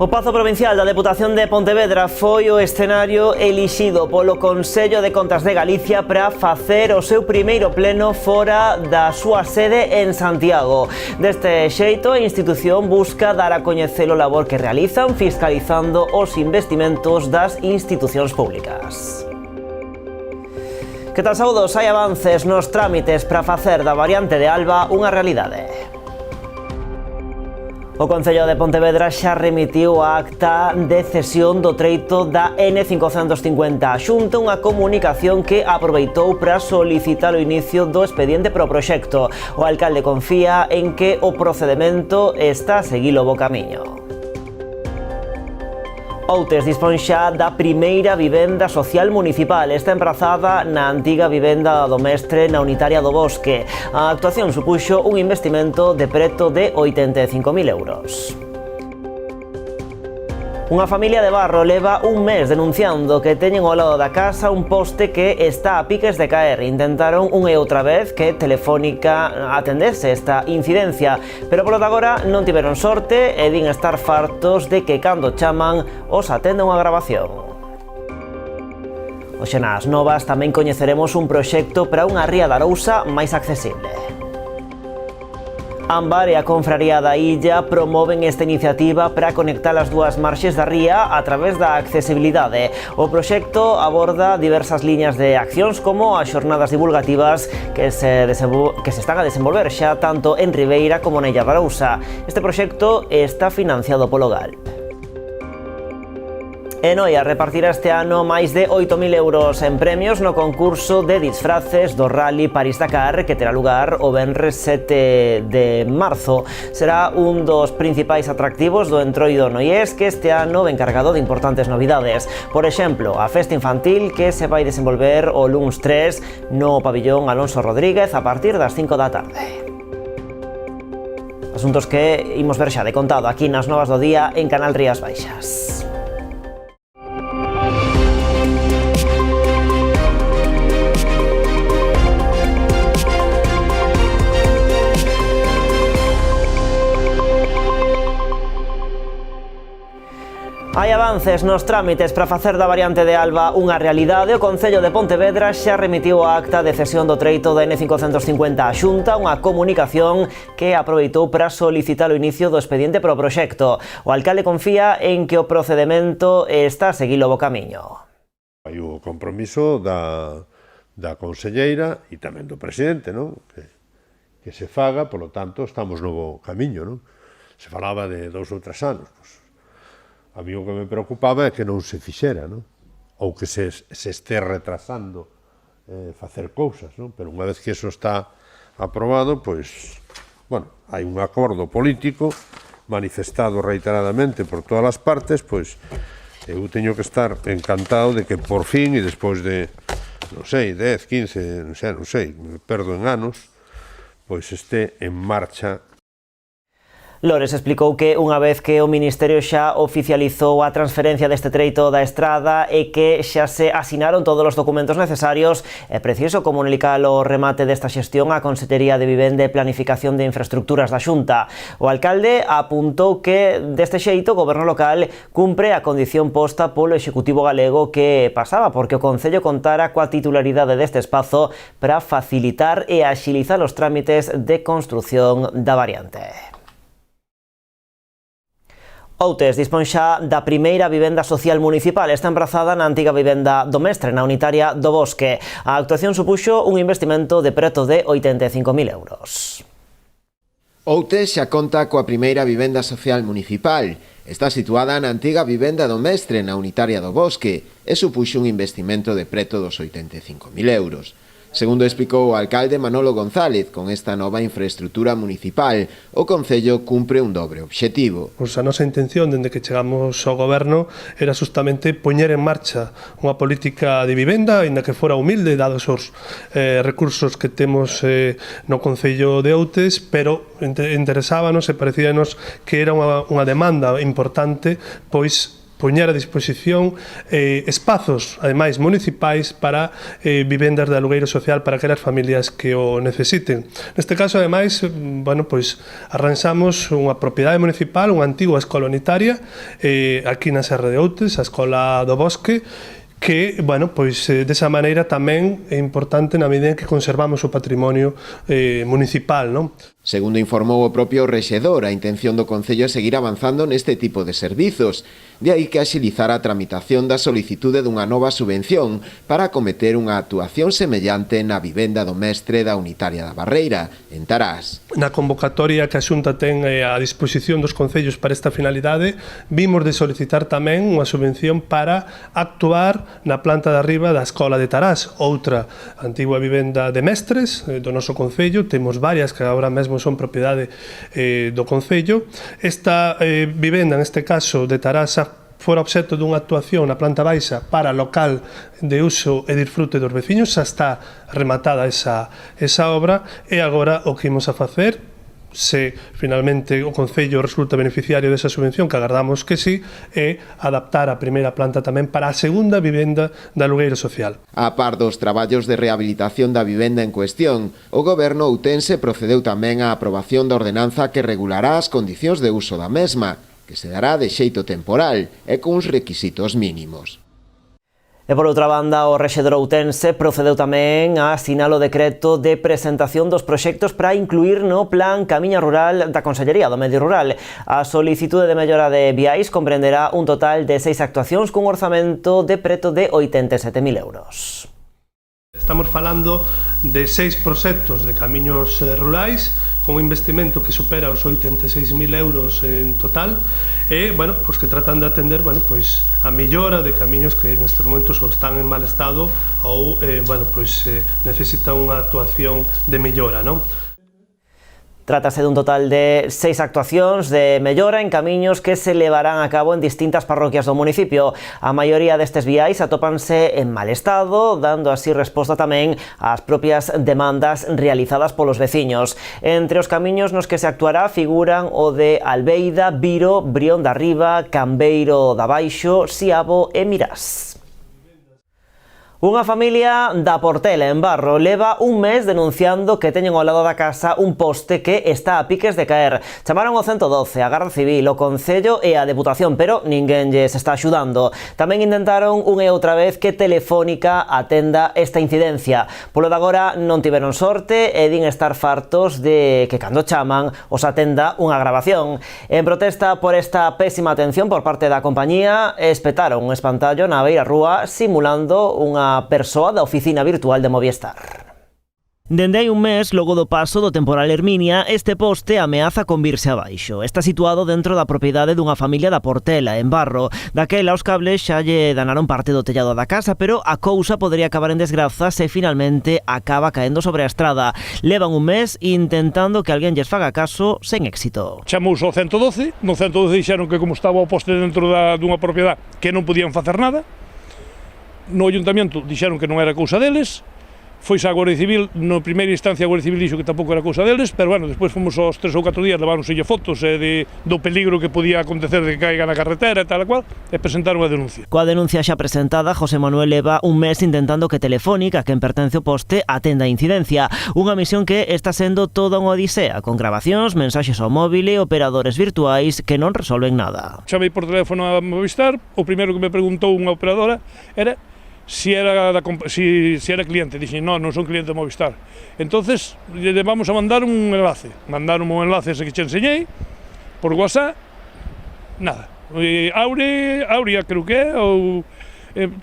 O Pazo Provincial da Deputación de Pontevedra foi o escenario elixido polo Consello de Contas de Galicia para facer o seu primeiro pleno fora da súa sede en Santiago. Deste xeito, a institución busca dar a coñecer o labor que realizan fiscalizando os investimentos das institucións públicas. Que tal, saúdos? Hai avances nos trámites para facer da variante de Alba unha realidade. O Concello de Pontevedra xa remitiu a acta de cesión do treito da N550 á Xunta, unha comunicación que aproveitou para solicitar o inicio do expediente pro proxecto. O alcalde confía en que o procedemento está a seguir o bo camiño. Outes dispón xa da primeira vivenda social municipal. Está emprazada na antiga vivenda do Mestre na Unitaria do Bosque. A actuación supuxo un investimento de preto de 85.000 euros. Unha familia de Barro leva un mes denunciando que teñen ao lado da casa un poste que está a piques de caer. Intentaron unha e outra vez que Telefónica atendese esta incidencia, pero polo de agora non tiveron sorte e din estar fartos de que cando chaman os atenda unha grabación. Hoxe nas novas tamén coñeceremos un proxecto para unha ría da Arousa máis accesible. Ámbar e a Confraría da Illa promoven esta iniciativa para conectar as dúas marxes da ría a través da accesibilidade. O proxecto aborda diversas liñas de accións como as xornadas divulgativas que se están a desenvolver xa tanto en Ribeira como na Illa da Arousa. Este proxecto está financiado polo GALP. E Noia repartirá este ano máis de 8.000 euros en premios no concurso de disfraces do Rally París-Dakar que terá lugar o venres 7 de marzo. Será un dos principais atractivos do Entroido noiés que este ano ven cargado de importantes novidades. Por exemplo, a festa infantil que se vai desenvolver o luns 3 no pabillón Alonso Rodríguez a partir das 5 da tarde. Asuntos que imos ver xa de contado aquí nas novas do día en Canal Rías Baixas. Hai avances nos trámites para facer da variante de Alba unha realidade. O Concello de Pontevedra xa remitiu a acta de cesión do treito da N550 á Xunta, unha comunicación que aproveitou para solicitar o inicio do expediente pro proxecto. O alcalde confía en que o procedemento está a seguir o bo camiño. Hai o compromiso da conselleira e tamén do presidente, non? Que se faga, polo tanto, estamos no bo camiño, non? Se falaba de 2 ou 3 anos, pois. A mí o que me preocupaba é que non se fixera, non? Ou que se este retrasando facer cousas, non? Pero unha vez que eso está aprobado, pois, bueno, hai un acordo político manifestado reiteradamente por todas as partes, pois, eu teño que estar encantado de que por fin, e despois de, non sei, 10, 15, non sei, me perdo en anos, pois este en marcha. Lores explicou que unha vez que o Ministerio xa oficializou a transferencia deste treito da estrada e que xa se asinaron todos os documentos necesarios, é preciso comunicar o remate desta xestión á Consellería de Vivenda e Planificación de Infraestructuras da Xunta. O alcalde apuntou que deste xeito o goberno local cumpre a condición posta polo Executivo galego que pasaba porque o Concello contara coa titularidade deste espazo para facilitar e axilizar os trámites de construción da variante. Outes dispón xa da primeira vivenda social municipal. Está emprazada na antiga vivenda do Mestre, na Unitaria do Bosque. A actuación supuxo un investimento de preto de 85.000 euros. Outes xa conta coa primeira vivenda social municipal. Está situada na antiga vivenda do Mestre, na Unitaria do Bosque, e supuxo un investimento de preto dos 85.000 euros. Segundo explicou o alcalde Manolo González, con esta nova infraestructura municipal, o Concello cumpre un dobre obxectivo. A nosa intención, dende que chegamos ao goberno, era justamente poñer en marcha unha política de vivenda, ainda que fora humilde, dados os recursos que temos no Concello de Outes, pero interesábanos e parecíanos que era unha demanda importante, pois poñer a disposición espazos, ademais municipais, para vivendas de alugueiro social para aquelas familias que o necesiten. Neste caso, ademais, arranxamos unha propiedade municipal, unha antigua escola unitaria, aquí na Serra de Outes, a Escola do Bosque, que, desa maneira tamén é importante na medida en que conservamos o patrimonio municipal, non? Segundo informou o propio rexedor, a intención do Concello é seguir avanzando neste tipo de servizos. De aí que axilizar a tramitación da solicitude dunha nova subvención para acometer unha actuación semellante na vivenda do mestre da Unitaria da Barreira, en Tarás. Na convocatoria que a Xunta ten a disposición dos concellos para esta finalidade, vimos de solicitar tamén unha subvención para actuar na planta de arriba da Escola de Tarás, outra antigua vivenda de mestres do noso concello. Temos varias que agora mesmo son propiedade do concello. Esta vivenda, neste caso de Tarás, fora obxecto dunha actuación na planta baixa para local de uso e disfrute dos veciños. Xa está rematada esa obra, e agora o que imos a facer, se finalmente o Concello resulta beneficiario desa subvención, que agardamos que sí, é adaptar a primeira planta tamén para a segunda vivenda de alugueiro social. A par dos traballos de rehabilitación da vivenda en cuestión, o Goberno outense procedeu tamén á aprobación da ordenanza que regulará as condicións de uso da mesma, que se dará de xeito temporal e cuns requisitos mínimos. E por outra banda, o rexedor outense procedeu tamén a asinar o decreto de presentación dos proxectos para incluir no Plan Camiña Rural da Consellería do Medio Rural. A solicitude de mellora de viais comprenderá un total de 6 actuacións cun orzamento de preto de 87.000 euros. Estamos falando de 6 proxectos de camiños rurais con un investimento que supera os 86.000 euros en total e, que tratan de atender, a mellora de camiños que neste momento ou están en mal estado ou, necesitan unha actuación de mellora, non? Trátase dun total de 6 actuacións de mellora en camiños que se levarán a cabo en distintas parroquias do municipio. A maioría destes viais atópanse en mal estado, dando así resposta tamén ás propias demandas realizadas polos veciños. Entre os camiños nos que se actuará figuran o de Albeida, Viro, Brión da Riba, Cambeiro da Baixo, Siabo e Mirás. Unha familia da Portela, en Barro, leva un mes denunciando que teñen ao lado da casa un poste que está a piques de caer. Chamaron ao 112, a Garda Civil, o Concello e a Deputación, pero ninguén lles está axudando. Tamén intentaron unha e outra vez que Telefónica atenda esta incidencia. Polo de agora non tiveron sorte e din estar fartos de que cando chaman os atenda unha grabación. En protesta por esta pésima atención por parte da compañía, espetaron un espantallo na beira rúa simulando unha persoa da oficina virtual de Movistar. Dende hai un mes, logo do paso do temporal Herminia, este poste ameaza con virse abaixo. Está situado dentro da propiedade dunha familia da Portela, en Barro. Daquela, os cables xa lle danaron parte do tellado da casa, pero a cousa podría acabar en desgraza se finalmente acaba caendo sobre a estrada. Levan un mes intentando que alguén lles faga caso sen éxito. Chamous ao 112, no 112 dixeron que como estaba o poste dentro dunha propiedade que non podían facer nada. No Ayuntamento dixeron que non era cousa deles, foise a Guardia Civil, na primeira instancia a Guardia Civil dixo que tampouco era cousa deles, pero despois fomos aos 3 ou 4 días, leváronse fotos do peligro que podía acontecer de que caiga na carretera e tal cual, e presentaron a denuncia. Coa denuncia xa presentada, José Manuel leva un mes intentando que Telefónica, que pertence ao poste, atenda a incidencia. Unha misión que está sendo toda unha odisea, con grabacións, mensaxes ao móvil e operadores virtuais que non resolven nada. Chamei por teléfono a Movistar, o primeiro que me preguntou unha operadora era si era cliente. Dixen, non son cliente de Movistar. Entonces, le vamos a mandar un enlace. Mandaron un enlace ese que che enseñei, por WhatsApp, nada. Aurea, creo que é, ou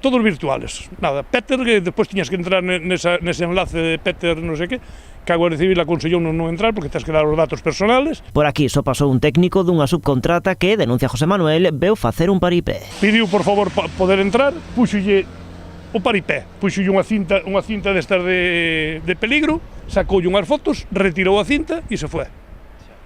todos virtuales. Nada, Peter, que despois tiñas que entrar nese enlace de Peter, non sei que a Guardia Civil aconsellou non entrar porque tens que dar os datos personales. Por aquí só pasou un técnico dunha subcontrata que, denuncia José Manuel, veu facer un paripé. Pidiu, por favor, poder entrar, puxolle o paripé, puxolle unha cinta destas de peligro, sacoulle unhas fotos, retirou a cinta e se foi.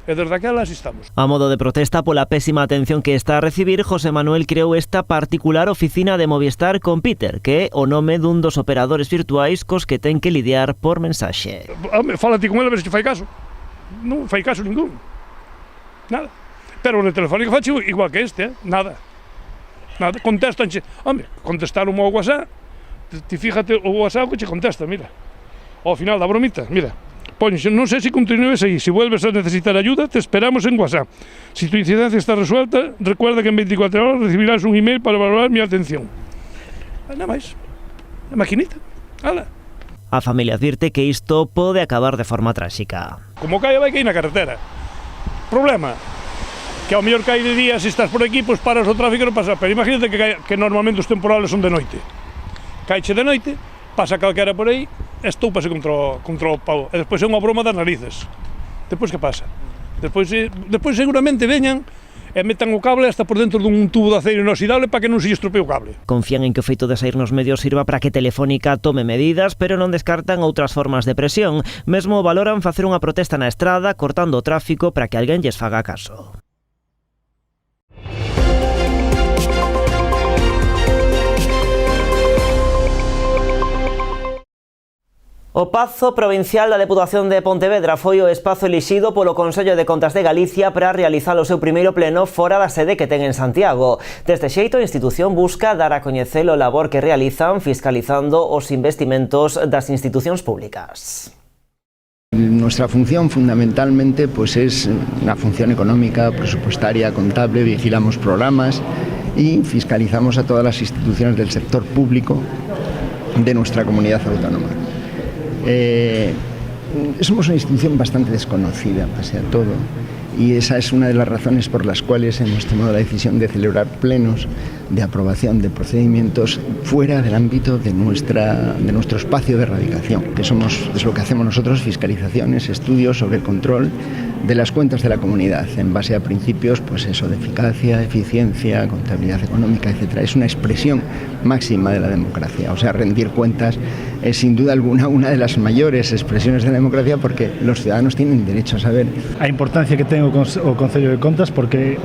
E desde aquela así estamos. A modo de protesta pola pésima atención que está a recibir, José Manuel creou esta particular oficina de Movistar con Peter, que é o nome dun dos operadores virtuais cos que ten que lidiar por mensaxe. Fálate con ele a ver se te fai caso. Non fai caso ningún. Nada. Pero o de Telefónica fache igual que este, nada. nada, contestanche, home, contestaron ao WhatsApp, ti fíjate o WhatsApp que che contesta, mira, ao final da bromita, mira, ponxe, non sei se continúes aí, se vuelves a necesitar ayuda, te esperamos en WhatsApp. Si tu incidencia está resuelta, recuerda que en 24 horas recibirás un email para valorar mi atención. Nada máis, a maquinita, ala. A familia advirte que isto pode acabar de forma tráxica. Como caia, vai cair na carretera. Problema, que ao mellor cae de día, se estás por aquí, pois paras o tráfico e non pasa. Pero imagínate que normalmente os temporales son de noite. Caiche de noite, pasa calquera por aí, estoupase contra o pau. E despois é unha broma das narices. Despois que pasa? Despois seguramente veñan e metan o cable hasta por dentro dun tubo de aceiro inoxidable para que non se estropee o cable. Confían en que o feito de sair nos medios sirva para que Telefónica tome medidas, pero non descartan outras formas de presión. Mesmo valoran facer unha protesta na estrada cortando o tráfico para que alguén lles faga caso. O Pazo Provincial da Deputación de Pontevedra foi o espazo elixido polo Consello de Contas de Galicia para realizar o seu primeiro pleno fora da sede que ten en Santiago. Deste xeito, a institución busca dar a coñecer o labor que realizan fiscalizando os investimentos das institucións públicas. Nuestra función fundamentalmente pues es una función económica, presupuestaria, contable, vigilamos programas y fiscalizamos a todas las instituciones del sector público de nuestra comunidad autónoma. Somos una institución bastante desconocida, pese a todo, y esa es una de las razones por las cuales hemos tomado la decisión de celebrar plenos de aprobación de procedimientos fuera del ámbito de nuestro espacio de erradicación, que es lo que hacemos nosotros, fiscalizaciones, estudios sobre el control de las cuentas de la comunidad, en base a principios pues eso, de eficacia, eficiencia, contabilidad económica, etc. Es una expresión máxima de la democracia, o sea, rendir cuentas es sin duda alguna una de las mayores expresiones de la democracia porque los ciudadanos tienen derecho a saber a importancia que ten o Consello de Contas porque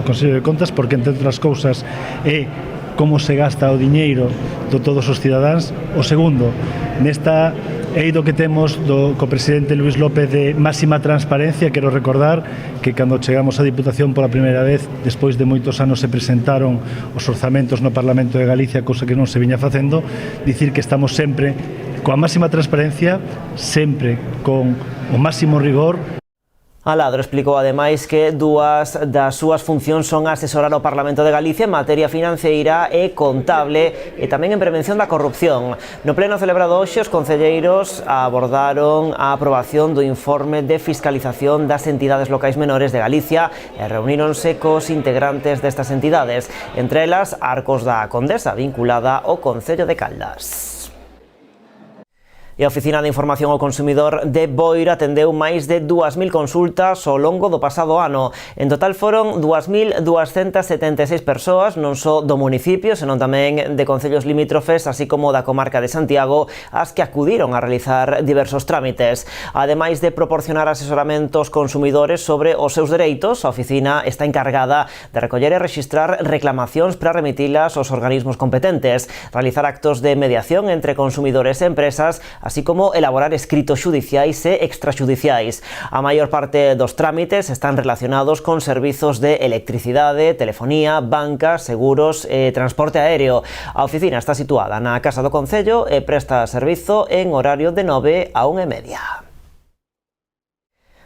entre outras cousas é como se gasta o diñeiro de todos os cidadáns. O segundo, nesta eido que temos co presidente Luís López de máxima transparencia, quero recordar que cando chegamos á Diputación pola primeira vez, despois de moitos anos se presentaron os orzamentos no Parlamento de Galicia, cousa que non se viña facendo, dicir que estamos sempre coa máxima transparencia, sempre con o máximo rigor. Aladro explicou ademais que dúas das súas funcións son asesorar ao Parlamento de Galicia en materia financeira e contable e tamén en prevención da corrupción. No pleno celebrado hoxe, os concelleiros abordaron a aprobación do informe de fiscalización das entidades locais menores de Galicia e reuníronse cos integrantes destas entidades, entre elas Arcos da Condesa, vinculada ao Concello de Caldas. E a Oficina de Información ao Consumidor de Boiro atendeu máis de 2.000 consultas ao longo do pasado ano. En total foron 2.276 persoas, non só do municipio, senón tamén de concellos limítrofes, así como da comarca de Santiago, as que acudiron a realizar diversos trámites. Ademais de proporcionar asesoramento aos consumidores sobre os seus dereitos, a oficina está encargada de recoller e rexistrar reclamacións para remitilas aos organismos competentes, realizar actos de mediación entre consumidores e empresas, así como elaborar escritos xudiciais e extraxudiciais. A maior parte dos trámites están relacionados con servizos de electricidade, telefonía, banca, seguros e transporte aéreo. A oficina está situada na Casa do Concello e presta servizo en horario de 9 a 1:30.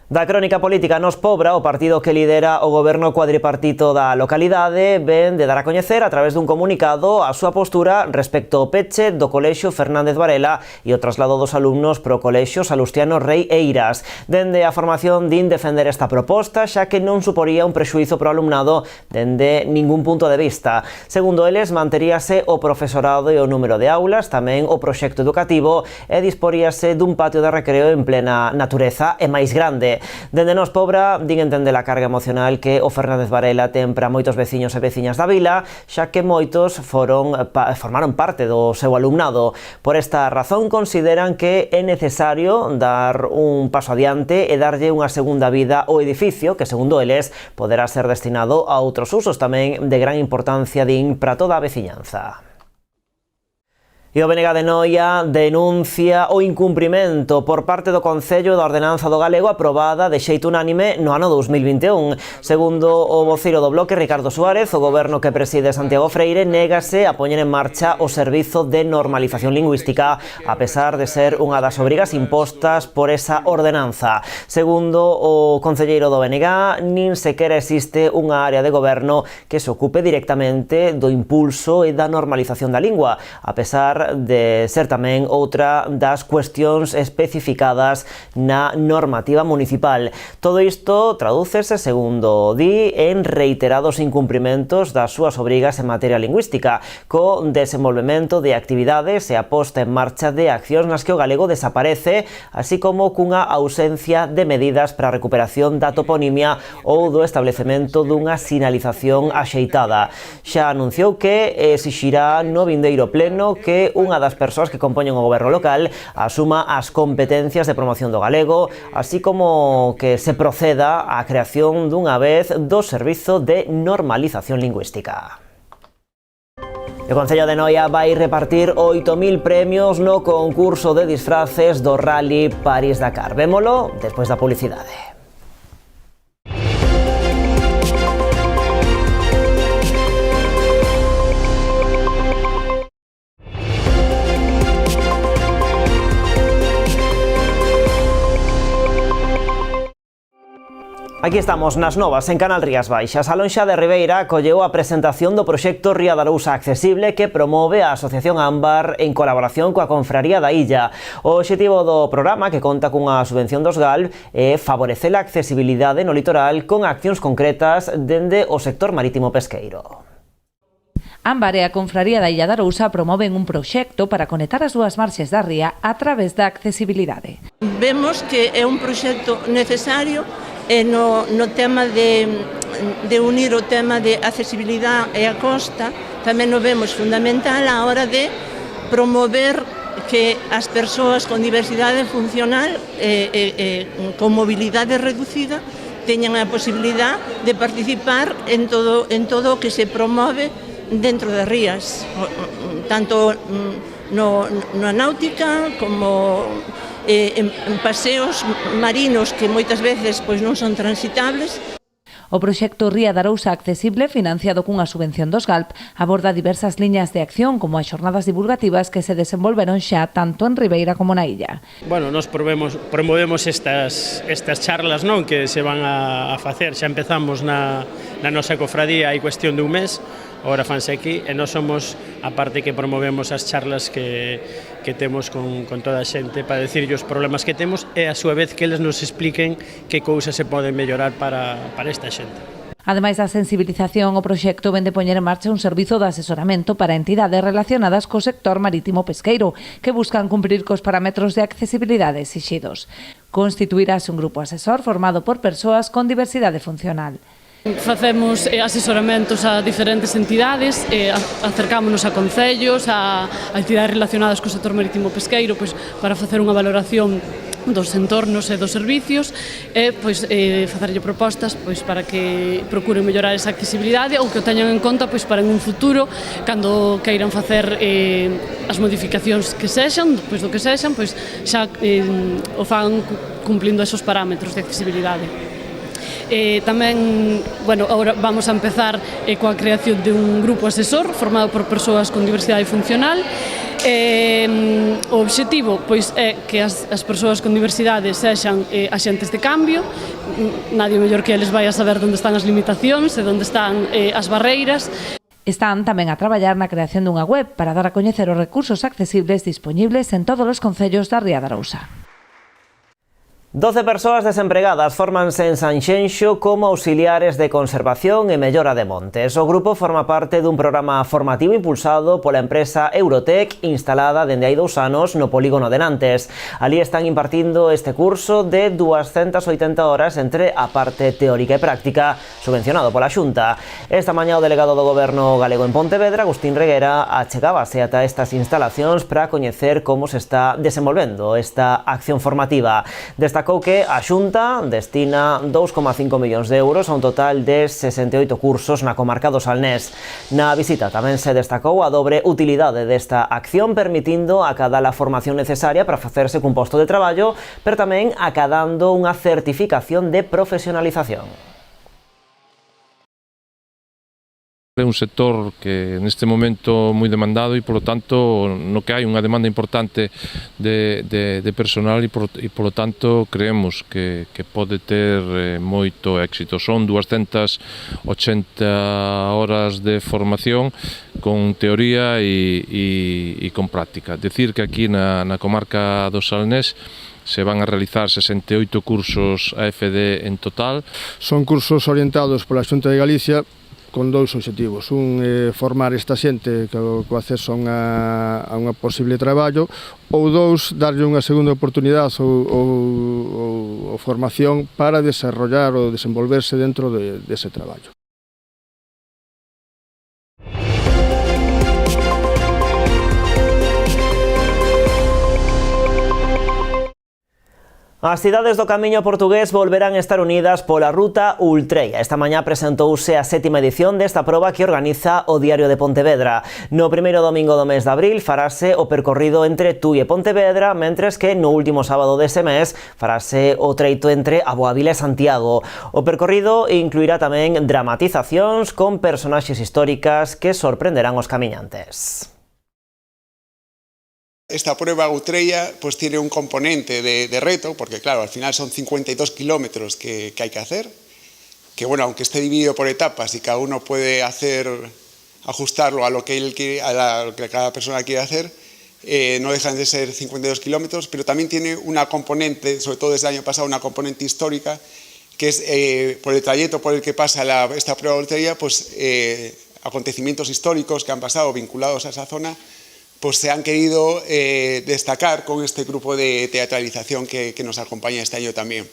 Da crónica política nos Pobra, o partido que lidera o goberno cuadripartito da localidade ven de dar a coñecer a través dun comunicado a súa postura respecto ao peche do Colexio Fernández Varela e o traslado dos alumnos pro Colexio Salustiano Rei Eiras. Dende a formación din defender esta proposta, xa que non suporía un prexuízo pro alumnado dende ningún punto de vista. Segundo eles, manteríase o profesorado e o número de aulas, tamén o proxecto educativo e disporíase dun patio de recreo en plena natureza e máis grande. Dende Nos Pobra din entender a carga emocional que o Fernández Varela ten para moitos veciños e veciñas da vila, xa que moitos formaron parte do seu alumnado. Por esta razón consideran que é necesario dar un paso adiante e darlle unha segunda vida ao edificio que, segundo eles, poderá ser destinado a outros usos tamén de gran importancia, din, para toda a veciñanza. E E o BNG de Noia denuncia o incumprimento por parte do Concello da Ordenanza do Galego aprobada de xeito unánime no ano 2021. Segundo o voceiro do Bloque, Ricardo Suárez, o goberno que preside Santiago Freire négase a poñer en marcha o servizo de normalización lingüística a pesar de ser unha das obrigas impostas por esa ordenanza. Segundo o concelleiro do BNG, nin sequera existe unha área de goberno que se ocupe directamente do impulso e da normalización da lingua, a pesar de ser tamén outra das cuestións especificadas na normativa municipal. Todo isto tradúcese, segundo di, en reiterados incumprimentos das súas obrigas en materia lingüística, co desenvolvemento de actividades e a posta en marcha de accións nas que o galego desaparece, así como cunha ausencia de medidas para a recuperación da toponimia ou do establecemento dunha sinalización axeitada. Xa anunciou que exixirá no vindeiro pleno que unha das persoas que compoñen o goberno local asuma as competencias de promoción do galego, así como que se proceda á creación dunha vez do Servizo de Normalización Lingüística. O Concello de Noia vai repartir 8.000 premios no concurso de disfraces do Rally París-Dakar. Vémolo despois da publicidade. Aquí estamos nas novas en Canal Rías Baixas. A Lonxa de Ribeira acolleu a presentación do proxecto Ría de Arousa Accesible que promove a Asociación Ámbar en colaboración coa Confraría da Illa. O obxectivo do programa, que conta cunha subvención dos GALB, é favorecer a accesibilidade no litoral con accións concretas dende o sector marítimo pesqueiro. Ámbar e a Confraría da Illa de Arousa promoven un proxecto para conectar as dúas marxes da ría a través da accesibilidade. Vemos que é un proxecto necesario no tema de unir o tema de accesibilidade e a costa, tamén o vemos fundamental a hora de promover que as persoas con diversidade funcional con mobilidade reducida teñan a posibilidade de participar en todo o que se promove dentro das rías, tanto na náutica como en paseos marinos que moitas veces pois non son transitables. O proxecto Ría de Arousa Accesible, financiado cunha subvención dos GALP, aborda diversas liñas de acción como as xornadas divulgativas que se desenvolveron xa tanto en Ribeira como na illa. Bueno, nos promovemos estas charlas, non, que se van a facer. Xa empezamos na nosa cofradía hai cuestión de un mes, agora fanse aquí, e nós somos a parte que promovemos as charlas que temos con toda a xente para decirlle os problemas que temos e a súa vez que eles nos expliquen que cousas se poden mellorar para esta xente. Ademais da sensibilización, o proxecto vende poñer en marcha un servizo de asesoramento para entidades relacionadas co sector marítimo pesqueiro que buscan cumprir cos parámetros de accesibilidade exixidos. Constituirase un grupo asesor formado por persoas con diversidade funcional. Facemos asesoramentos a diferentes entidades, acercámonos a concellos, a entidades relacionadas co sector marítimo pesqueiro para facer unha valoración dos entornos e dos servicios e facerlle propostas para que procuren mellorar esa accesibilidade ou que o teñan en conta para en un futuro, cando queiran facer as modificacións que sexan, despois do que sexan, xa o fan cumplindo esos parámetros de accesibilidade. Tamén, agora vamos a empezar coa creación de un grupo asesor formado por persoas con diversidade funcional. O obxectivo é que as persoas con diversidade sexan axentes de cambio. Nadie mellor que eles vai a saber onde están as limitacións e onde están as barreiras. Están tamén a traballar na creación dunha web para dar a coñecer os recursos accesibles dispoñibles en todos os concellos da Ría de Arousa. 12 persoas desempregadas fórmanse en Sanxenxo como auxiliares de conservación e mellora de montes. O grupo forma parte dun programa formativo impulsado pola empresa Eurotec instalada dende hai 2 anos no polígono de Nantes. Alí están impartindo este curso de 280 horas entre a parte teórica e práctica subvencionado pola Xunta. Esta mañá o delegado do Goberno galego en Pontevedra, Agustín Reguera, achegábase ata estas instalacións para coñecer como se está desenvolvendo esta acción formativa. Destacou destacou que a Xunta destina 2,5 millóns de euros a un total de 68 cursos na comarca do Salnés. Na visita tamén se destacou a dobre utilidade desta acción, permitindo acadar a formación necesaria para facerse cun posto de traballo, pero tamén acadando unha certificación de profesionalización. É un sector que neste momento moi demandado e, polo tanto, no que hai unha demanda importante de personal e, polo tanto, creemos que pode ter moito éxito. Son 280 horas de formación con teoría e con práctica. Decir que aquí na comarca do Salnés se van a realizar 68 cursos AFD en total. Son cursos orientados pola Xunta de Galicia con dous obxectivos. Un é formar esta xente co acceso a unha posible traballo, ou dous, darlle unha segunda oportunidade ou formación para desarrollar ou desenvolverse dentro dese traballo. As cidades do Camiño Portugués volverán a estar unidas pola ruta Ultreia. Esta mañá presentouse a 7ª edición desta proba que organiza o Diario de Pontevedra. No primeiro domingo do mes de abril farase o percorrido entre Tui e Pontevedra, mentres que no último sábado dese mes farase o treito entre a Boavila e Santiago. O percorrido incluirá tamén dramatizacións con personaxes históricas que sorprenderán os camiñantes. Esta prueba Ultreia pues tiene un componente de reto, porque claro, al final son 52 kilómetros que hay que hacer, que bueno, aunque esté dividido por etapas y cada uno puede ajustarlo a lo que él quiere, a lo que cada persona quiere hacer, no dejan de ser 52 kilómetros, pero también tiene una componente, sobre todo desde el año pasado, una componente histórica, que es por el trayecto por el que pasa esta prueba Ultreia, pues acontecimientos históricos que han pasado vinculados a esa zona, pues se han querido destacar con este grupo de teatralización que nos acompaña este año también.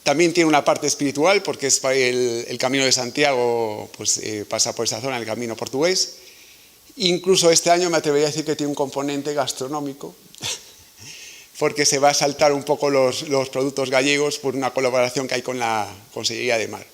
También tiene una parte espiritual, porque es el Camino de Santiago pues, pasa por esa zona, el Camino Portugués. Incluso este año me atrevería a decir que tiene un componente gastronómico, porque se va a saltar un poco los productos gallegos por una colaboración que hay con la Consellería de Mar.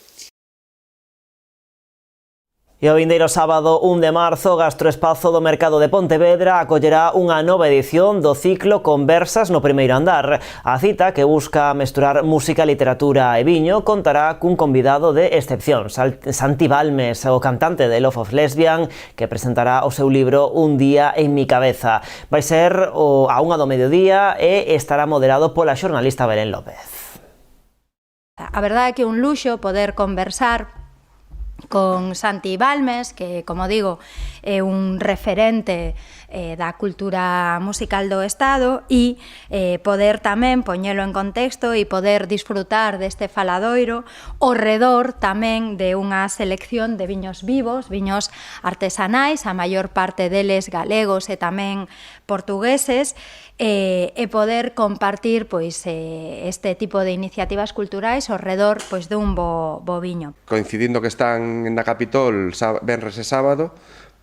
E o vindeiro sábado 1 de marzo, o Gastroespazo do Mercado de Pontevedra acollerá unha nova edición do ciclo Conversas no primeiro andar. A cita, que busca mesturar música, literatura e viño, contará cun convidado de excepción, Santi Balmes, o cantante de Love of Lesbian, que presentará o seu libro Un día en mi cabeza. Vai ser a 1 do mediodía e estará moderado pola xornalista Belén López. A verdade é que é un luxo poder conversar con Santi Balmes, que, como digo, é un referente da cultura musical do Estado, e poder tamén poñelo en contexto e poder disfrutar deste faladoiro ao redor tamén de unha selección de viños vivos, viños artesanais, a maior parte deles galegos e tamén portugueses, e poder compartir pois este tipo de iniciativas culturais ao redor pois dun bo viño. Coincidindo que están na Capitol venres e sábado,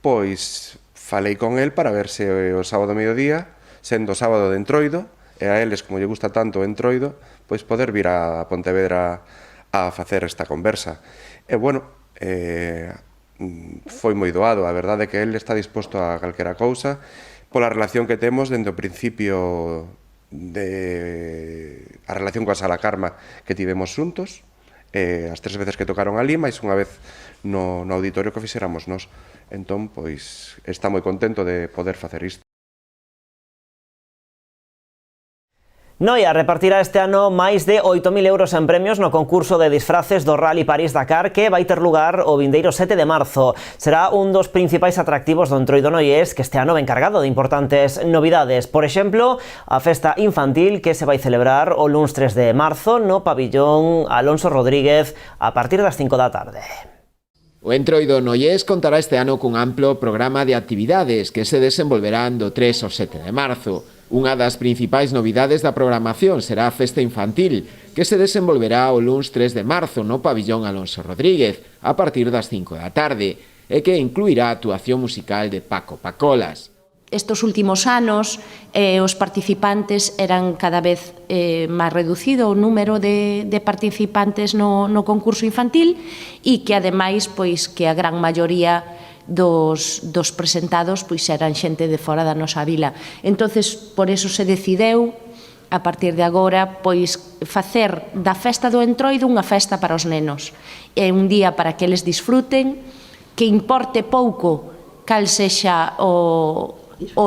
pois falei con el para ver se o sábado mediodía, sendo sábado de Entroido, e a eles, como lle gusta tanto o Entroido, pois poder vir a Pontevedra a facer esta conversa. E bueno, foi moi doado, a verdade é que el está disposto a calquera cousa, pola relación que temos dende o principio a relación coa Sala Carma que tivemos xuntos, as 3 veces que tocaron ali, máis unha vez no auditorio que fixéramos nós. Entón, pois, está moi contento de poder facer isto. Noia repartirá este ano máis de 8.000 euros en premios no concurso de disfraces do Rally París-Dakar que vai ter lugar o vindeiro 7 de marzo. Será un dos principais atractivos do Entroido noiés, que este ano ven cargado de importantes novidades. Por exemplo, a festa infantil que se vai celebrar o luns 3 de marzo no pabillón Alonso Rodríguez a partir das 5 da tarde. O Entroido noiés contará este ano cun amplo programa de actividades que se desenvolverán do 3 ao 7 de marzo. Unha das principais novidades da programación será a festa infantil, que se desenvolverá o luns 3 de marzo no pabillón Alonso Rodríguez, a partir das 5 da tarde, e que incluirá a actuación musical de Paco Pacolas. estes últimos anos os participantes eran cada vez máis reducido o número de participantes no concurso infantil e que ademais pois que a gran maioría dos presentados pois eran xente de fora da nosa vila. Entonces, por eso se decideu a partir de agora pois facer da festa do Entroido unha festa para os nenos. É un día para que eles disfruten, que importe pouco cal sexa o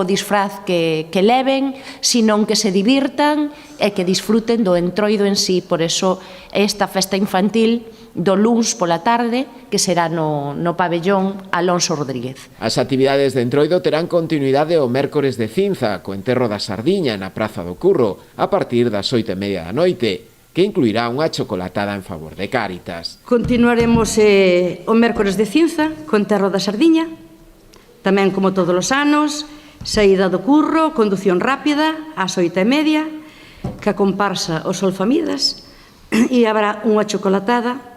disfraz que leven, senón que se divirtan e que disfruten do Entroido en sí. Por eso esta festa infantil do luns pola tarde, que será no pabellón Alonso Rodríguez. As actividades de Entroido terán continuidade o mércores de cinza, co enterro da sardiña na Praza do Curro, a partir das 8:30 da noite, que incluirá unha chocolatada en favor de Cáritas. Continuaremos o mércores de cinza, co enterro da sardiña, tamén como todos os anos, saída do curro, condución rápida, ás 8:30, que a comparsa os Solfamidas, e habrá unha chocolatada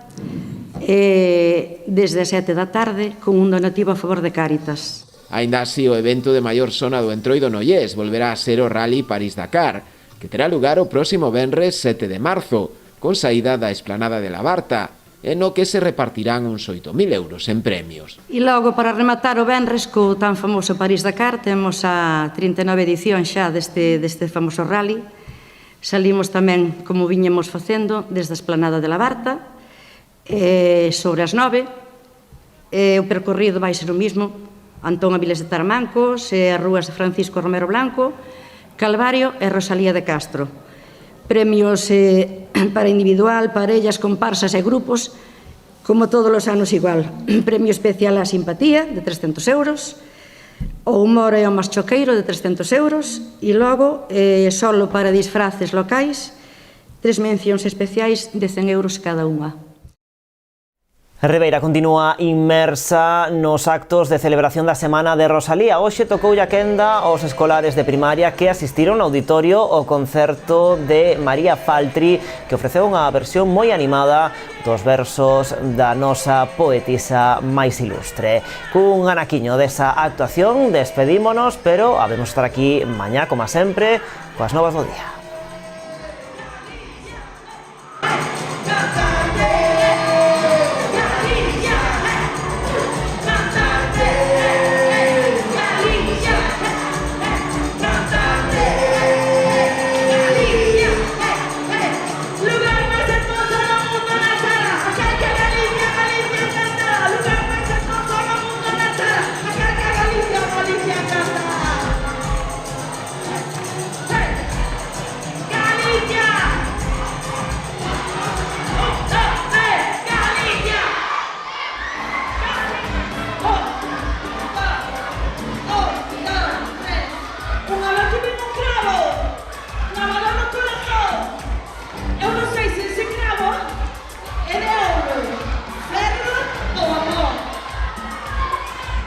desde as 7 da tarde con un donativo a favor de Cáritas. Aínda así, o evento de maior zona do Entroido no Lles volverá a ser o Rally París-Dakar, que terá lugar o próximo venres 7 de marzo, con saída da Esplanada de la Barta, e no que se repartirán uns 8.000 euros en premios. E logo, para rematar o venres co tan famoso París-Dakar, temos a 39 edición xa deste famoso rally. Salimos tamén, como viñemos facendo, desde a Esplanada de la Barta, sobre as 9. O percorrido vai ser o mismo: Antón Avilés de Taramancos, as rúas de Francisco Romero Blanco, Calvario e Rosalía de Castro. Premios para individual, parellas, comparsas e grupos, como todos os anos igual. Premio especial á simpatía, de 300 euros, o humor e o máis choqueiro, de 300 euros, e logo, solo para disfraces locais, 3 mencións especiais de 100 euros cada unha. Ribeira continúa inmersa nos actos de celebración da Semana de Rosalía. Hoxe tocoulle a quenda aos escolares de primaria que asistiron ao auditorio ao concerto de María Faltri, que ofreceu unha versión moi animada dos versos da nosa poetisa máis ilustre. Cun anaquiño desa actuación despedímonos, pero habemos estar aquí mañá, como sempre, coas novas do día.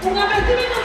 Un apercibimiento